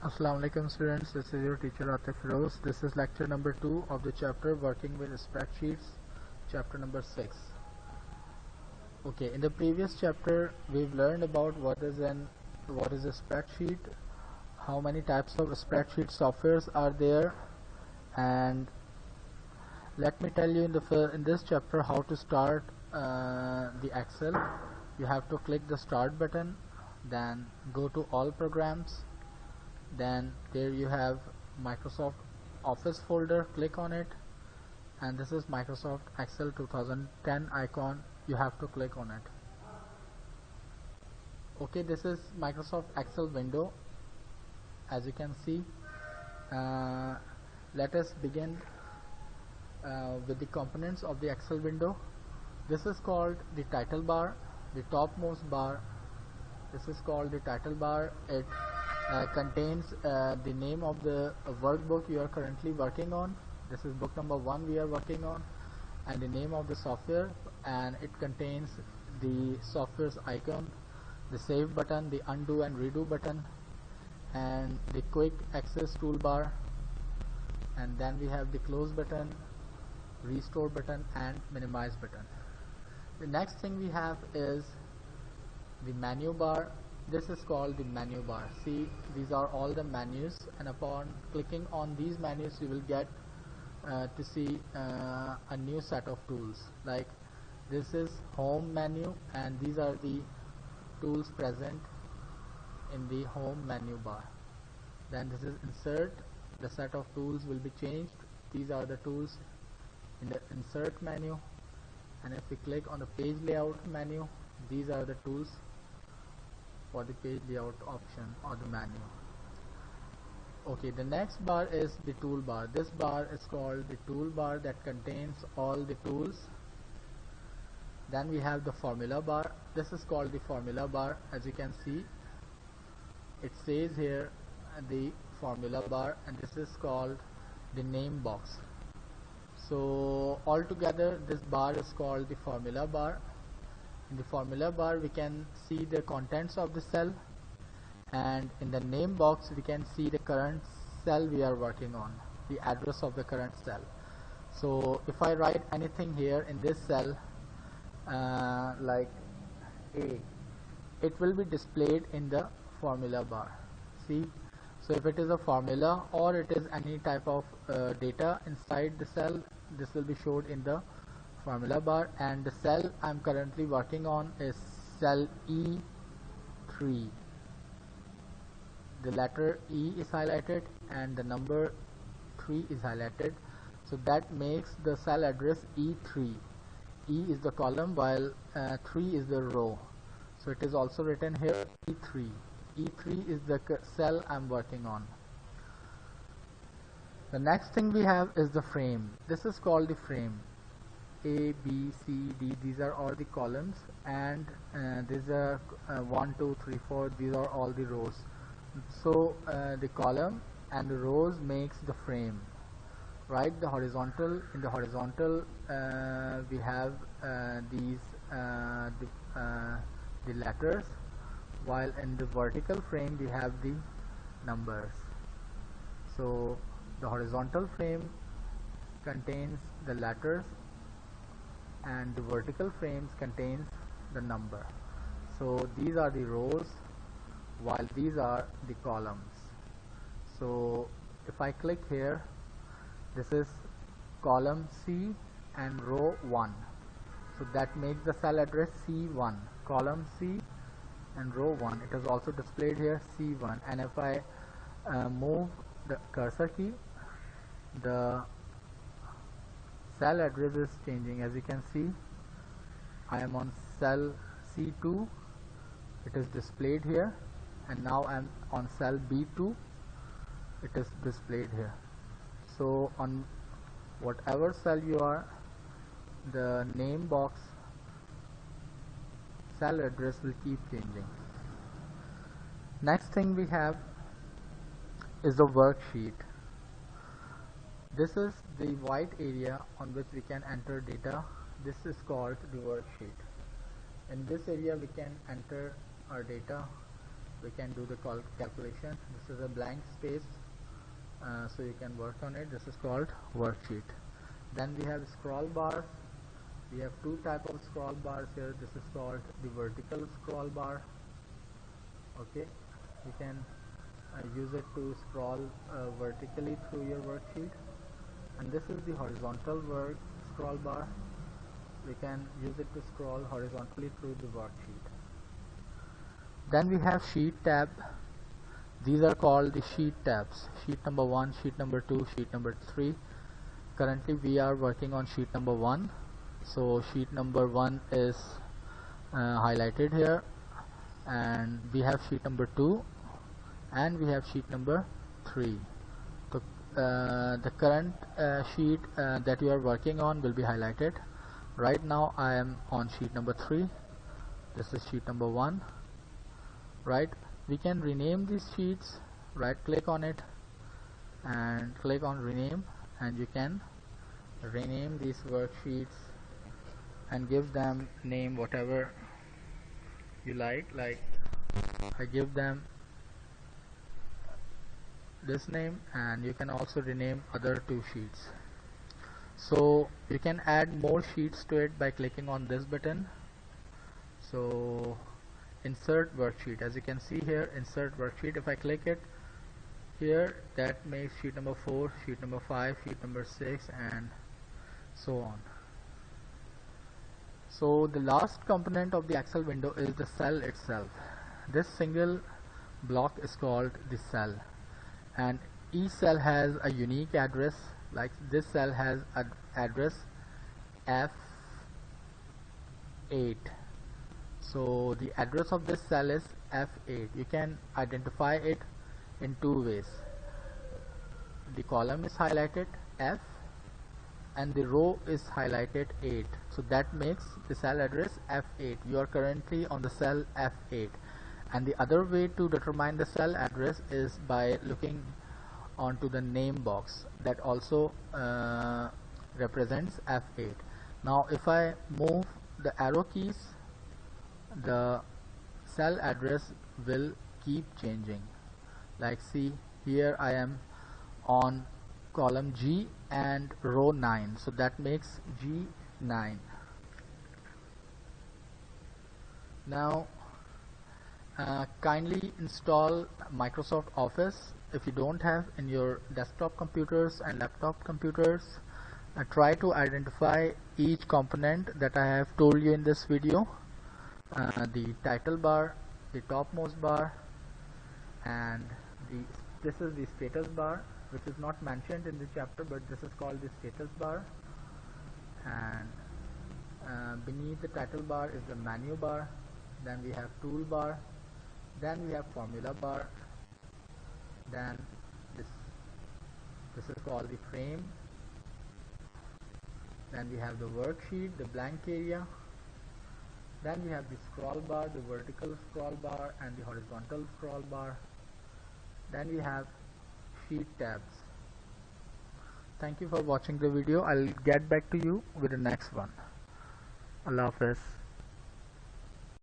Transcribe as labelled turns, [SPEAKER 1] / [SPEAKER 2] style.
[SPEAKER 1] Assalamu alaikum students, this is your teacher Atif Rose. This is lecture number 2 of the chapter working with spreadsheets, chapter number 6. Okay, in the previous chapter we've learned about what is a spreadsheet, how many types of spreadsheet softwares are there, and let me tell you in this chapter how to start the Excel. You have to click the start button, then go to all programs. Then there you have Microsoft Office folder, click on it, and this is Microsoft Excel 2010 icon. You have to click on it. Okay, this is Microsoft Excel window. As you can see, let us begin with the components of the Excel window. This is called the title bar, the topmost bar. This is called the title bar. It contains the name of the workbook you are currently working on. This is book number 1 we are working on, and the name of the software, and it contains the software's icon, the save button, the undo and redo button, and the quick access toolbar, and then we have the close button, restore button, and minimize button. The next thing we have is the menu bar. This is called the menu bar. See, these are all the menus, and upon clicking on these menus you will get to see a new set of tools. Like this is home menu, and these are the tools present in the home menu bar. Then this is insert. The set of tools will be changed. These are the tools in the insert menu, and if we click on the page layout menu, these are the tools for the page layout option or the menu. Okay, the next bar is the toolbar. This bar is called the toolbar, that contains all the tools. Then we have the formula bar. This is called the formula bar. As you can see, it says here the formula bar, and this is called the name box. So altogether this bar is called the formula bar. In the formula bar we can see the contents of the cell, and in the name box we can see the current cell we are working on, the address of the current cell. So if I write anything here in this cell like A, it will be displayed in the formula bar. See, so if it is a formula or it is any type of data inside the cell, this will be showed in the formula bar. And the cell I'm currently working on is cell E3. The letter E is highlighted and the number 3 is highlighted, so that makes the cell address E3. E is the column while 3 is the row, so it is also written here E3. E3 is the cell I'm working on. The next thing we have is the frame. This is called the frame. A, B, C, D, these are all the columns, and these are 1, 2, 3, 4, these are all the rows. So the column and the rows makes the frame, right? The horizontal, in the horizontal we have these the letters, while in the vertical frame we have the numbers. So the horizontal frame contains the letters, and the vertical frames contains the number. So these are the rows, while these are the columns. So if I click here, this is column C and row 1, so that makes the cell address C1, column C and row 1. It is also displayed here C1, and if I move the cursor key, the cell address is changing. As you can see, I am on cell C2, it is displayed here, and now I am on cell B2, it is displayed here. So on whatever cell you are, the name box cell address will keep changing. Next thing we have is the worksheet. This is the white area on which we can enter data. This is called the worksheet. In this area we can enter our data we can do the calculation. This is a blank space, so you can work on it. This is called worksheet. Then we have scroll bars. We have two type of scroll bars here. This is called the vertical scroll bar. Okay, you can use it to scroll vertically through your worksheet. And this is the horizontal scroll bar. We can use it to scroll horizontally through the worksheet. Then we have sheet tab. These are called the sheet tabs. Sheet number 1, sheet number 2, sheet number 3. Currently we are working on sheet number 1. So sheet number 1 is highlighted here, and we have sheet number 2 and we have sheet number 3. So the current sheet that you are working on will be highlighted. Right now I am on sheet number 3. This is sheet number 1. Right, we can rename these sheets. Right click on it and click on rename, and you can rename these worksheets and give them name whatever you like I give them this name, and you can also rename other two sheets. So you can add more sheets to it by clicking on this button. So insert worksheet, as you can see here, insert worksheet. If I click it here, that makes sheet number 4, sheet number 5, sheet number 6, and so on. So the last component of the Excel window is the cell itself. This single block is called the cell, and each cell has a unique address. Like this cell has an address F8. So the address of this cell is F8. You can identify it in two ways. The column is highlighted F and the row is highlighted 8. So that makes the cell address F8. You are currently on the cell F8. And the other way to determine the cell address is by looking onto the name box that also represents F8. Now if I move the arrow keys, the cell address will keep changing. Like see here, I am on column G and row 9, so that makes G9. Now kindly install Microsoft Office if you don't have in your desktop computers and laptop computers. Try to identify each component that I have told you in this video. The title bar, the topmost bar, and this is the status bar, which is not mentioned in the chapter, but this is called the status bar. And beneath the title bar is the menu bar. Then we have toolbar. Then we have formula bar. Then this is called the frame. Then we have the worksheet, the blank area. Then we have the scroll bar, the vertical scroll bar and the horizontal scroll bar. Then we have sheet tabs. Thank you for watching the video. I'll get back to you with the next one. Allah Hafiz.